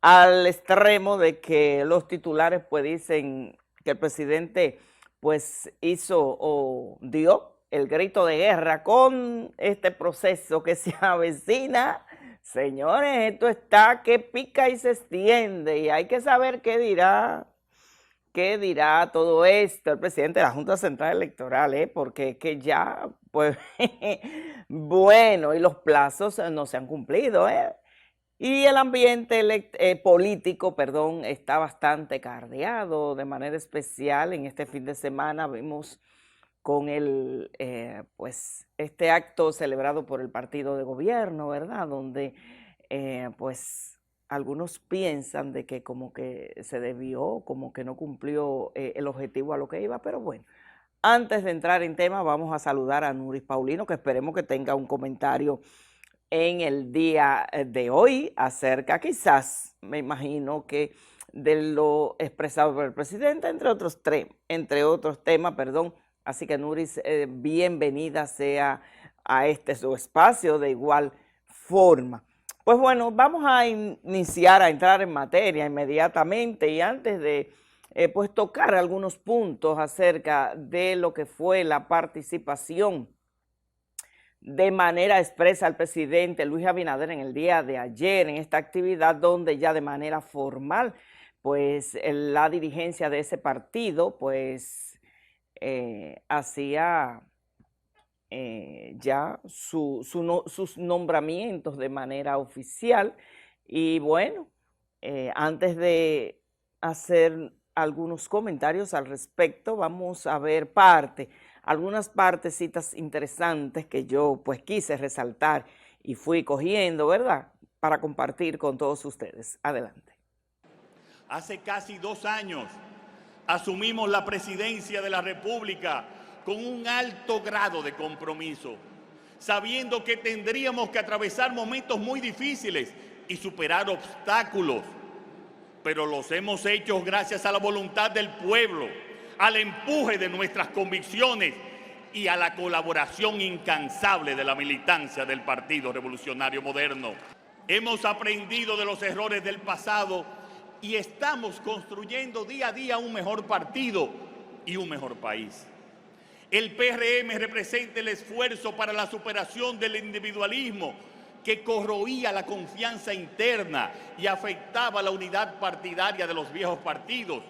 al extremo de que los titulares pues dicen que el presidente pues hizo o dio el grito de guerra con este proceso que se avecina. Señores, esto está que pica y se extiende y hay que saber qué dirá todo esto el presidente de la Junta Central Electoral, porque es que ya, pues, bueno, y los plazos no se han cumplido, y el ambiente político, perdón, está bastante cardeado. De manera especial en este fin de semana vimos con pues, este acto celebrado por el partido de gobierno, ¿verdad? Donde, pues, algunos piensan de que como que se desvió, como que no cumplió el objetivo a lo que iba, pero bueno. Antes de entrar en tema, vamos a saludar a Nuris Paulino, que esperemos que tenga un comentario en el día de hoy acerca, quizás, me imagino que de lo expresado por el presidente, entre otros temas, perdón. Así que Nuris, bienvenida sea a este su espacio de igual forma. Pues bueno, vamos a iniciar a entrar en materia inmediatamente y antes de pues tocar algunos puntos acerca de lo que fue la participación de manera expresa al presidente Luis Abinader en el día de ayer en esta actividad donde ya de manera formal pues la dirigencia de ese partido pues hacía ya sus nombramientos de manera oficial y bueno, antes de hacer algunos comentarios al respecto, vamos a ver algunas partecitas interesantes que yo pues quise resaltar y fui cogiendo, ¿verdad? Para compartir con todos ustedes. Adelante. Hace casi 2 años asumimos la presidencia de la República con un alto grado de compromiso, sabiendo que tendríamos que atravesar momentos muy difíciles y superar obstáculos, pero los hemos hecho gracias a la voluntad del pueblo, al empuje de nuestras convicciones y a la colaboración incansable de la militancia del Partido Revolucionario Moderno. Hemos aprendido de los errores del pasado y estamos construyendo día a día un mejor partido y un mejor país. El PRM representa el esfuerzo para la superación del individualismo que corroía la confianza interna y afectaba la unidad partidaria de los viejos partidos.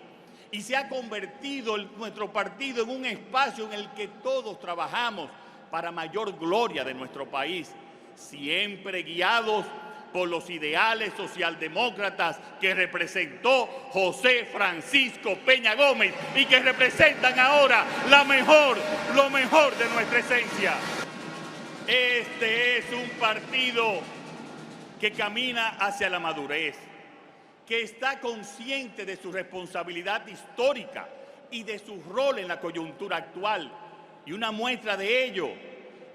Y se ha convertido nuestro partido en un espacio en el que todos trabajamos para mayor gloria de nuestro país, siempre guiados por los ideales socialdemócratas que representó José Francisco Peña Gómez y que representan ahora lo mejor de nuestra esencia. Este es un partido que camina hacia la madurez, que está consciente de su responsabilidad histórica y de su rol en la coyuntura actual. Y una muestra de ello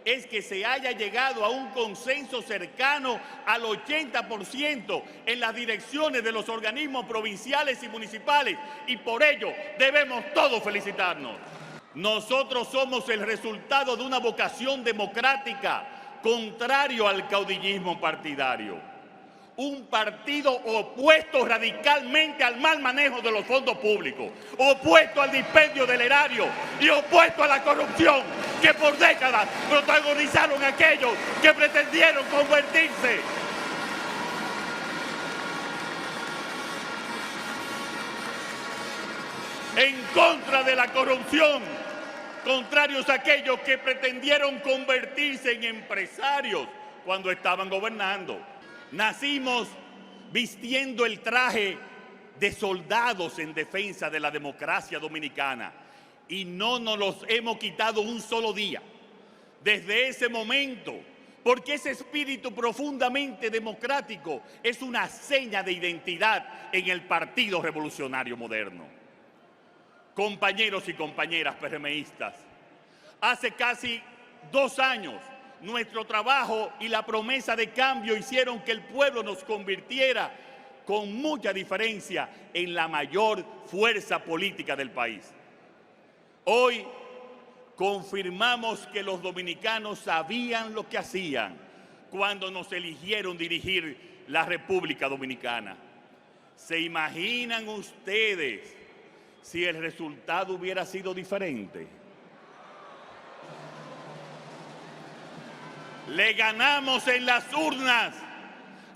es que se haya llegado a un consenso cercano al 80% en las direcciones de los organismos provinciales y municipales, y por ello debemos todos felicitarnos. Nosotros somos el resultado de una vocación democrática, contrario al caudillismo partidario. Un partido opuesto radicalmente al mal manejo de los fondos públicos, opuesto al dispendio del erario y opuesto a la corrupción que por décadas protagonizaron aquellos que pretendieron convertirse en contra de la corrupción, contrarios a aquellos que pretendieron convertirse en empresarios cuando estaban gobernando. Nacimos vistiendo el traje de soldados en defensa de la democracia dominicana y no nos los hemos quitado un solo día. Desde ese momento, porque ese espíritu profundamente democrático es una seña de identidad en el Partido Revolucionario Moderno. Compañeros y compañeras PRMistas, hace casi 2 años nuestro trabajo y la promesa de cambio hicieron que el pueblo nos convirtiera con mucha diferencia en la mayor fuerza política del país. Hoy confirmamos que los dominicanos sabían lo que hacían cuando nos eligieron dirigir la República Dominicana. ¿Se imaginan ustedes si el resultado hubiera sido diferente? Le ganamos en las urnas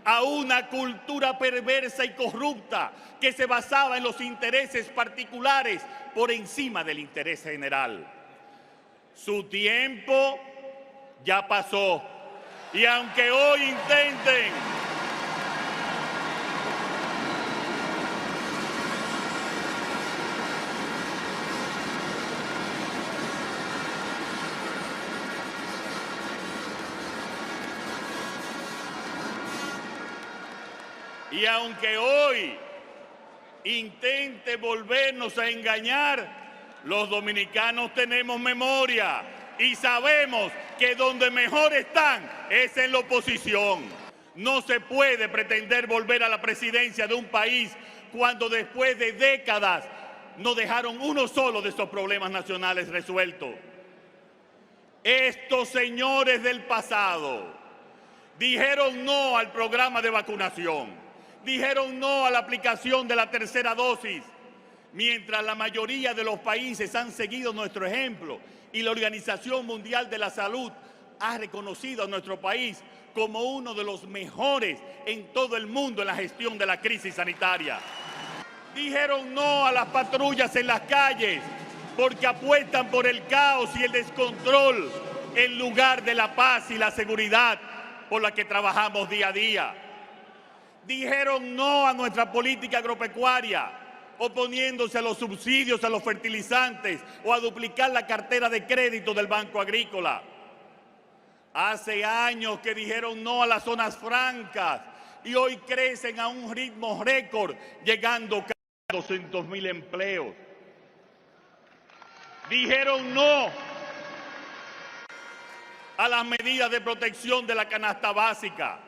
a una cultura perversa y corrupta que se basaba en los intereses particulares por encima del interés general. Su tiempo ya pasó y aunque hoy intenten volvernos a engañar, los dominicanos tenemos memoria y sabemos que donde mejor están es en la oposición. No se puede pretender volver a la presidencia de un país cuando después de décadas no dejaron uno solo de esos problemas nacionales resueltos. Estos señores del pasado dijeron no al programa de vacunación, dijeron no a la aplicación de la tercera dosis, mientras la mayoría de los países han seguido nuestro ejemplo y la Organización Mundial de la Salud ha reconocido a nuestro país como uno de los mejores en todo el mundo en la gestión de la crisis sanitaria. Dijeron no a las patrullas en las calles porque apuestan por el caos y el descontrol en lugar de la paz y la seguridad por la que trabajamos día a día. Dijeron no a nuestra política agropecuaria, oponiéndose a los subsidios a los fertilizantes o a duplicar la cartera de crédito del Banco Agrícola. Hace años que dijeron no a las zonas francas y hoy crecen a un ritmo récord, llegando a 200.000 empleos. Dijeron no a las medidas de protección de la canasta básica.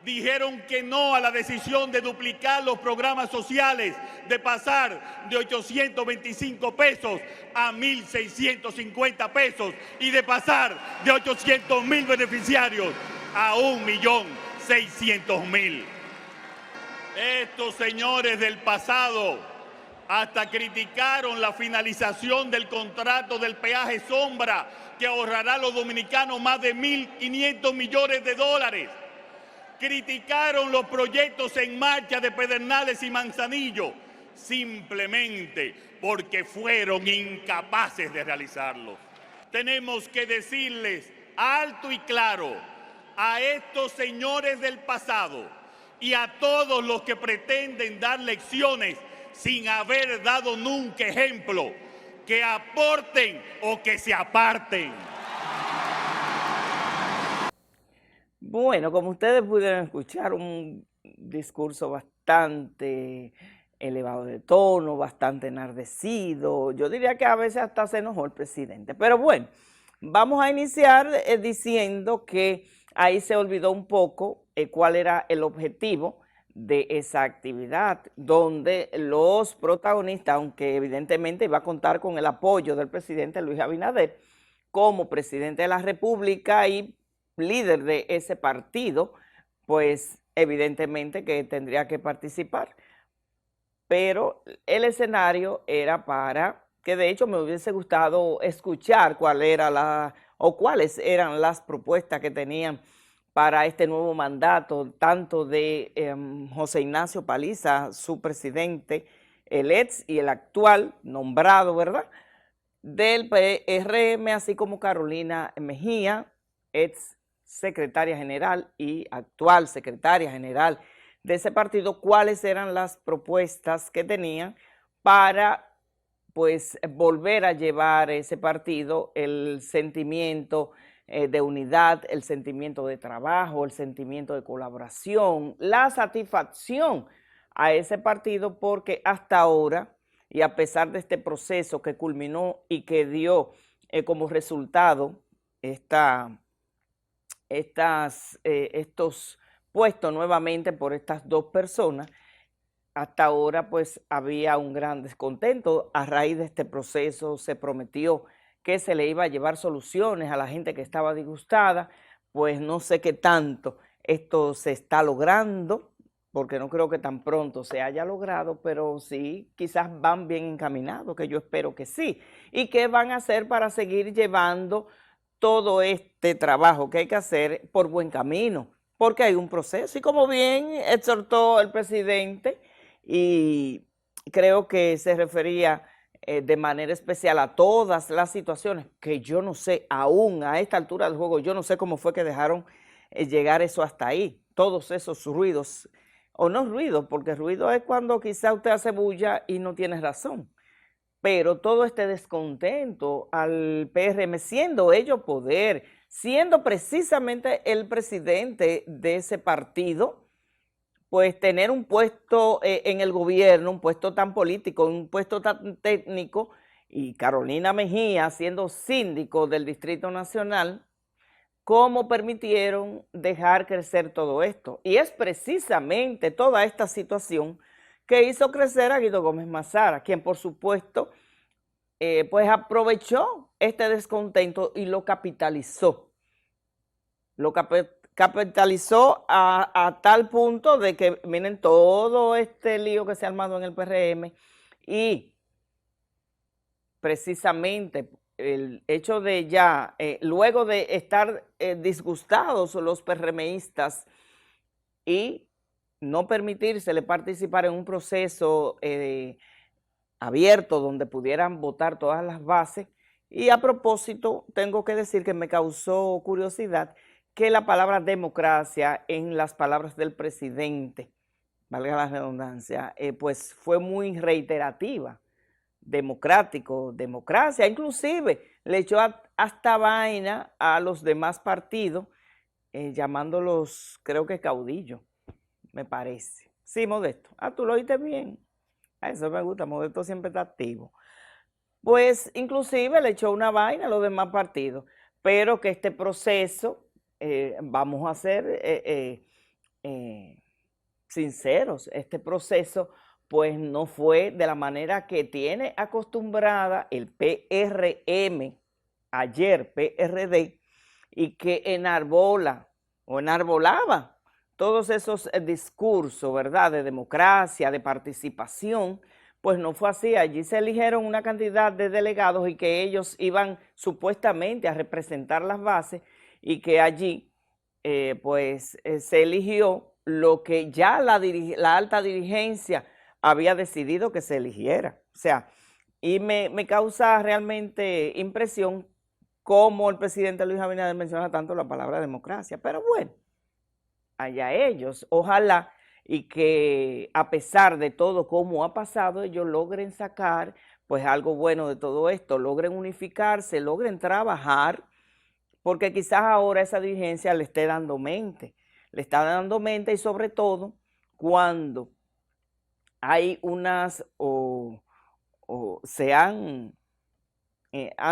Dijeron que no a la decisión de duplicar los programas sociales, de pasar de 825 pesos a 1.650 pesos y de pasar de 800.000 beneficiarios a 1.600.000. Estos señores del pasado hasta criticaron la finalización del contrato del peaje sombra que ahorrará a los dominicanos más de 1.500 millones de dólares. Criticaron los proyectos en marcha de Pedernales y Manzanillo, simplemente porque fueron incapaces de realizarlos. Tenemos que decirles alto y claro a estos señores del pasado y a todos los que pretenden dar lecciones sin haber dado nunca ejemplo, que aporten o que se aparten. Bueno, como ustedes pudieron escuchar, un discurso bastante elevado de tono, bastante enardecido. Yo diría que a veces hasta se enojó el presidente. Pero bueno, vamos a iniciar diciendo que ahí se olvidó un poco cuál era el objetivo de esa actividad, donde los protagonistas, aunque evidentemente iba a contar con el apoyo del presidente Luis Abinader como presidente de la República y líder de ese partido, pues evidentemente que tendría que participar. Pero el escenario era para, que de hecho me hubiese gustado escuchar cuáles eran las propuestas que tenían para este nuevo mandato, tanto de José Ignacio Paliza, su presidente, el ex y el actual nombrado, ¿verdad?, del PRM, así como Carolina Mejía, ex secretaria general y actual secretaria general de ese partido, cuáles eran las propuestas que tenían para pues volver a llevar ese partido el sentimiento de unidad, el sentimiento de trabajo, el sentimiento de colaboración, la satisfacción a ese partido, porque hasta ahora, y a pesar de este proceso que culminó y que dio como resultado estos puestos nuevamente por estas dos personas, hasta ahora pues había un gran descontento. A raíz de este proceso se prometió que se le iba a llevar soluciones a la gente que estaba disgustada, pues no sé qué tanto esto se está logrando, porque no creo que tan pronto se haya logrado, pero sí, quizás van bien encaminados, que yo espero que sí. ¿Y qué van a hacer para seguir llevando todo este trabajo que hay que hacer por buen camino? Porque hay un proceso y como bien exhortó el presidente, y creo que se refería de manera especial a todas las situaciones que yo no sé, aún a esta altura del juego, yo no sé cómo fue que dejaron llegar eso hasta ahí, todos esos ruidos, o no ruidos, porque ruido es cuando quizá usted hace bulla y no tiene razón, pero todo este descontento al PRM, siendo ellos poder, siendo precisamente el presidente de ese partido, pues tener un puesto en el gobierno, un puesto tan político, un puesto tan técnico, y Carolina Mejía siendo síndico del Distrito Nacional, ¿cómo permitieron dejar crecer todo esto? Y es precisamente toda esta situación que hizo crecer a Guido Gómez Mazara, quien por supuesto pues aprovechó este descontento y lo capitalizó. Lo capitalizó a tal punto de que, miren, todo este lío que se ha armado en el PRM y precisamente el hecho de ya, luego de estar disgustados los PRMistas y no permitírsele participar en un proceso abierto donde pudieran votar todas las bases. Y a propósito, tengo que decir que me causó curiosidad que la palabra democracia en las palabras del presidente, valga la redundancia, pues fue muy reiterativa. Democrático, democracia, inclusive le echó hasta vaina a los demás partidos, llamándolos, creo que caudillo, me parece. Sí, Modesto. Ah, tú lo oíste bien. A eso me gusta, Modesto siempre está activo. Pues inclusive le echó una vaina a los demás partidos, pero que este proceso, vamos a ser sinceros, este proceso pues no fue de la manera que tiene acostumbrada el PRM, ayer PRD, y que enarbola o enarbolaba todos esos discursos, ¿verdad?, de democracia, de participación. Pues no fue así. Allí se eligieron una cantidad de delegados y que ellos iban supuestamente a representar las bases, y que allí se eligió lo que ya la alta dirigencia había decidido que se eligiera. O sea, y me causa realmente impresión cómo el presidente Luis Abinader menciona tanto la palabra democracia, pero bueno, allá ellos. Ojalá y que a pesar de todo como ha pasado, ellos logren sacar pues algo bueno de todo esto, logren unificarse, logren trabajar, porque quizás ahora esa dirigencia le esté dando mente, le está dando mente, y sobre todo cuando hay unas o se han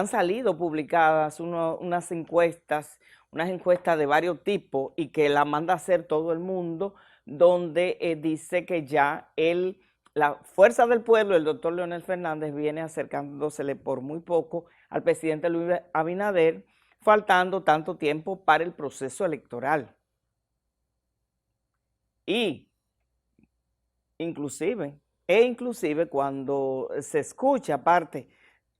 salido publicadas unas encuestas de varios tipos y que la manda a hacer todo el mundo, donde dice que ya la fuerza del pueblo, el doctor Leonel Fernández, viene acercándosele por muy poco al presidente Luis Abinader, faltando tanto tiempo para el proceso electoral. Y inclusive cuando se escucha parte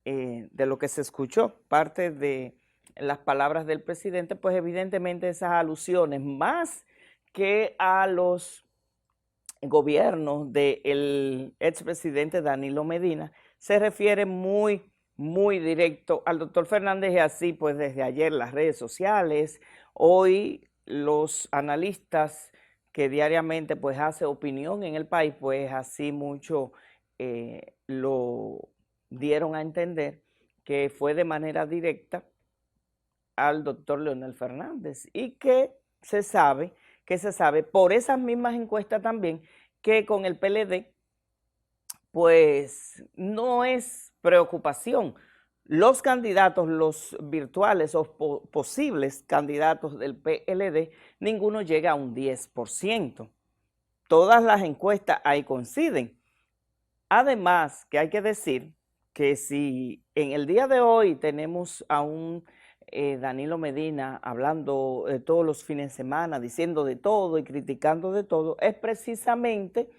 de lo que se escuchó, parte de las palabras del presidente, pues evidentemente esas alusiones, más que a los gobiernos del expresidente Danilo Medina, se refiere muy, muy directo al doctor Fernández, y así pues desde ayer las redes sociales, hoy los analistas que diariamente pues hace opinión en el país, pues así mucho lo dieron a entender que fue de manera directa al doctor Leonel Fernández, y que se sabe por esas mismas encuestas también que con el PLD pues no es preocupación. Los candidatos, los virtuales o posibles candidatos del PLD, ninguno llega a un 10%. Todas las encuestas ahí coinciden. Además, que hay que decir que si en el día de hoy tenemos a un Danilo Medina hablando todos los fines de semana, diciendo de todo y criticando de todo, es precisamente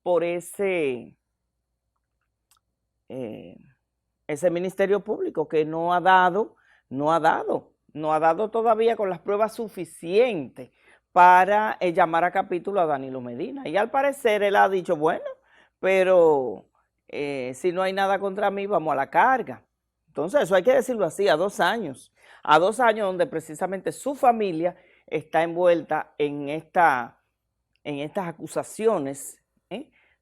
por ese Ministerio Público que no ha dado todavía con las pruebas suficientes para llamar a capítulo a Danilo Medina. Y al parecer él ha dicho, bueno, pero si no hay nada contra mí, vamos a la carga. Entonces eso hay que decirlo así, a 2 años donde precisamente su familia está envuelta en estas acusaciones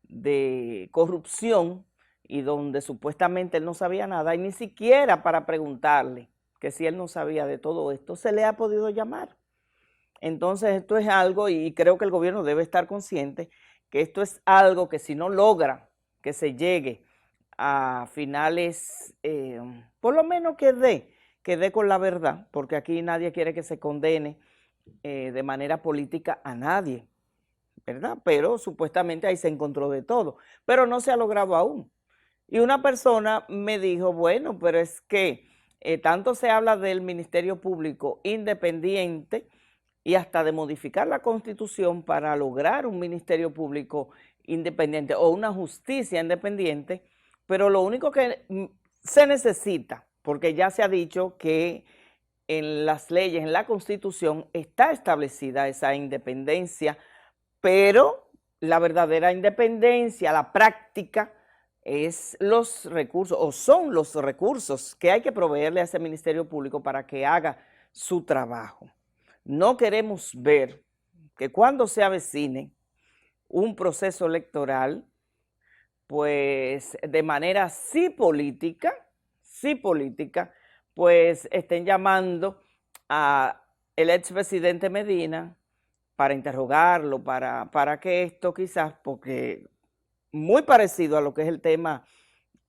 de corrupción y donde supuestamente él no sabía nada y ni siquiera para preguntarle que si él no sabía de todo esto se le ha podido llamar. Entonces esto es algo, y creo que el gobierno debe estar consciente que esto es algo que si no logra que se llegue a finales, por lo menos que dé con la verdad, porque aquí nadie quiere que se condene de manera política a nadie, ¿verdad? Pero supuestamente ahí se encontró de todo, pero no se ha logrado aún. Y una persona me dijo, bueno, pero es que tanto se habla del Ministerio Público independiente y hasta de modificar la Constitución para lograr un Ministerio Público independiente o una justicia independiente, pero lo único que se necesita, porque ya se ha dicho que en las leyes, en la Constitución, está establecida esa independencia, pero la verdadera independencia, la práctica, es los recursos, o son los recursos que hay que proveerle a ese Ministerio Público para que haga su trabajo. No queremos ver que cuando se avecine un proceso electoral, pues de manera sí política, pues estén llamando a el expresidente Medina para interrogarlo, para que esto quizás, porque muy parecido a lo que es el tema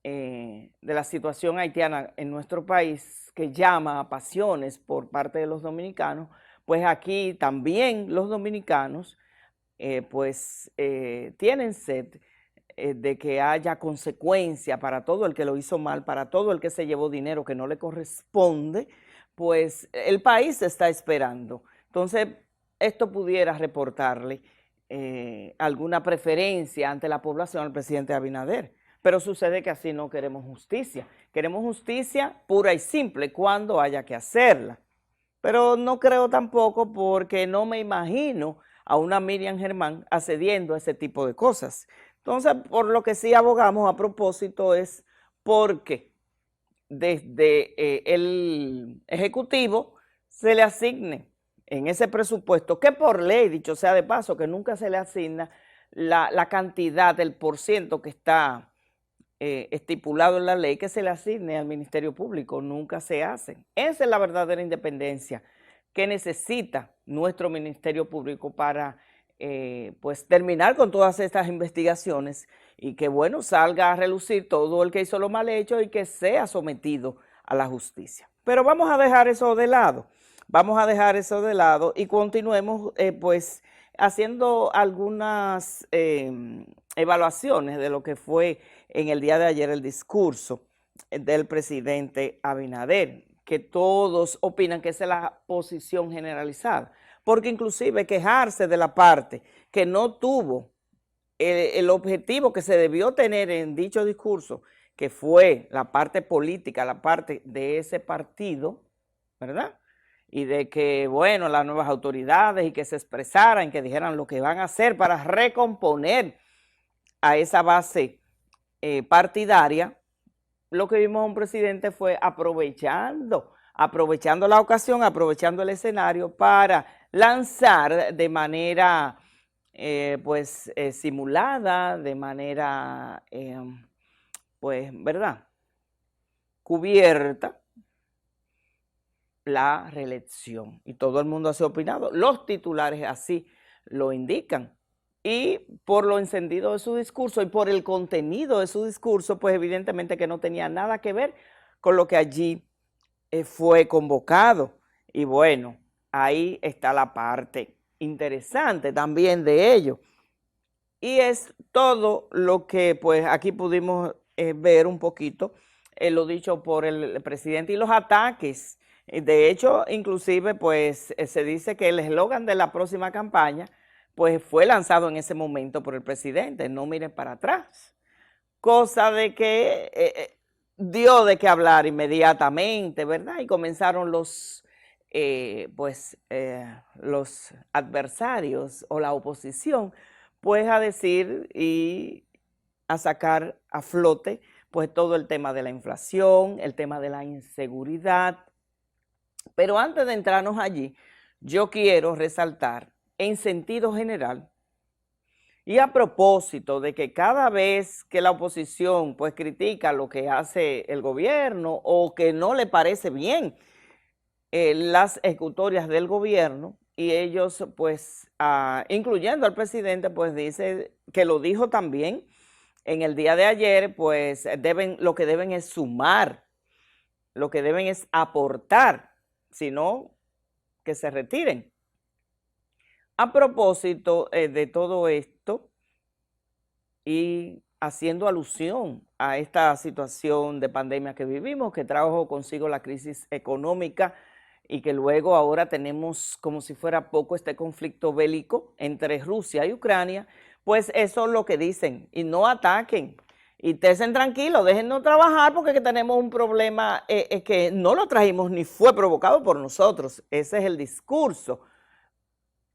de la situación haitiana en nuestro país, que llama a pasiones por parte de los dominicanos, pues aquí también los dominicanos tienen sed de que haya consecuencia para todo el que lo hizo mal, para todo el que se llevó dinero que no le corresponde, pues el país está esperando. Entonces, esto pudiera reportarle alguna preferencia ante la población al presidente Abinader, pero sucede que así no queremos justicia pura y simple cuando haya que hacerla, pero no creo tampoco porque no me imagino a una Miriam Germán accediendo a ese tipo de cosas. Entonces, por lo que sí abogamos a propósito es porque desde el Ejecutivo se le asigne en ese presupuesto, que por ley, dicho sea de paso, que nunca se le asigna la cantidad del % que está estipulado en la ley, que se le asigne al Ministerio Público, nunca se hace. Esa es la verdadera independencia que necesita nuestro Ministerio Público para pues terminar con todas estas investigaciones y que bueno, salga a relucir todo el que hizo lo mal hecho y que sea sometido a la justicia. Pero vamos a dejar eso de lado. Y continuemos pues haciendo algunas evaluaciones de lo que fue en el día de ayer el discurso del presidente Abinader, que todos opinan que esa es la posición generalizada, porque inclusive quejarse de la parte que no tuvo el objetivo que se debió tener en dicho discurso, que fue la parte política, la parte de ese partido, ¿verdad? Y de que, bueno, las nuevas autoridades y que se expresaran, que dijeran lo que van a hacer para recomponer a esa base partidaria. Lo que vimos a un presidente fue aprovechando la ocasión, aprovechando el escenario para lanzar de manera simulada, de manera pues, ¿verdad?, cubierta, la reelección. Y todo el mundo así ha opinado. Los titulares así lo indican. Y por lo encendido de su discurso y por el contenido de su discurso, pues evidentemente que no tenía nada que ver con lo que allí fue convocado. Y bueno, ahí está la parte interesante también de ello. Y es todo lo que pues aquí pudimos ver un poquito, lo dicho por el presidente y los ataques Y de hecho, inclusive, pues se dice que el eslogan de la próxima campaña, pues fue lanzado en ese momento por el presidente, no miren para atrás. Cosa de que dio de qué hablar inmediatamente, ¿verdad? Y comenzaron los adversarios o la oposición, pues a decir y a sacar a flote, pues todo el tema de la inflación, el tema de la inseguridad. Pero antes de entrarnos allí, yo quiero resaltar en sentido general y a propósito de que cada vez que la oposición pues critica lo que hace el gobierno o que no le parece bien las ejecutorias del gobierno, y ellos pues incluyendo al presidente pues dice que lo dijo también en el día de ayer, pues lo que deben es sumar, lo que deben es aportar, sino que se retiren. A propósito de todo esto y haciendo alusión a esta situación de pandemia que vivimos, que trajo consigo la crisis económica y que luego ahora tenemos como si fuera poco este conflicto bélico entre Rusia y Ucrania, pues eso es lo que dicen, y no ataquen, y estén tranquilos, déjennos trabajar porque que tenemos un problema que no lo trajimos ni fue provocado por nosotros, ese es el discurso.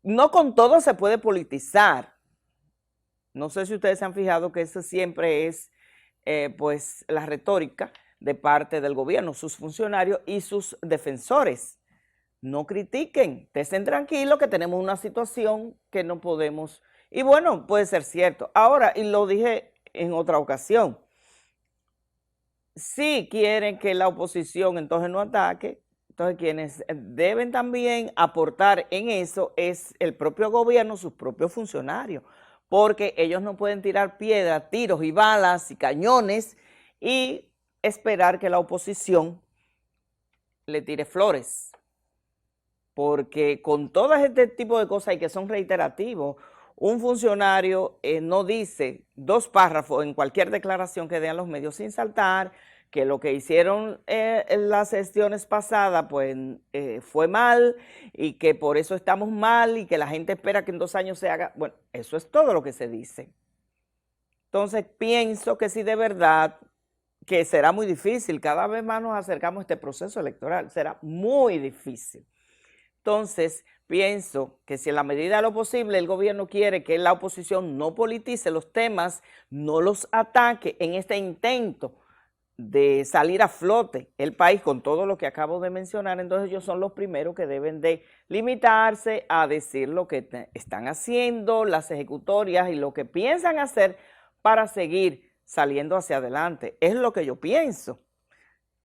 No con todo se puede politizar. No sé si ustedes se han fijado que eso siempre es pues la retórica de parte del gobierno, sus funcionarios y sus defensores. No critiquen, estén tranquilos que tenemos una situación que no podemos. Y bueno, puede ser cierto. Ahora, y lo dije en otra ocasión, si quieren que la oposición entonces no ataque, entonces quienes deben también aportar en eso es el propio gobierno, sus propios funcionarios, porque ellos no pueden tirar piedras, tiros y balas y cañones y esperar que la oposición le tire flores. Porque con todo este tipo de cosas y que son reiterativos, un funcionario no dice 2 párrafos en cualquier declaración que den los medios sin saltar, que lo que hicieron en las gestiones pasadas pues fue mal y que por eso estamos mal y que la gente espera que en 2 años se haga. Bueno, eso es todo lo que se dice. Entonces pienso que si de verdad, que será muy difícil, cada vez más nos acercamos a este proceso electoral, será muy difícil. Entonces, pienso que si en la medida de lo posible el gobierno quiere que la oposición no politice los temas, no los ataque en este intento de salir a flote el país con todo lo que acabo de mencionar, entonces ellos son los primeros que deben de limitarse a decir lo que están haciendo, las ejecutorias y lo que piensan hacer para seguir saliendo hacia adelante. Es lo que yo pienso.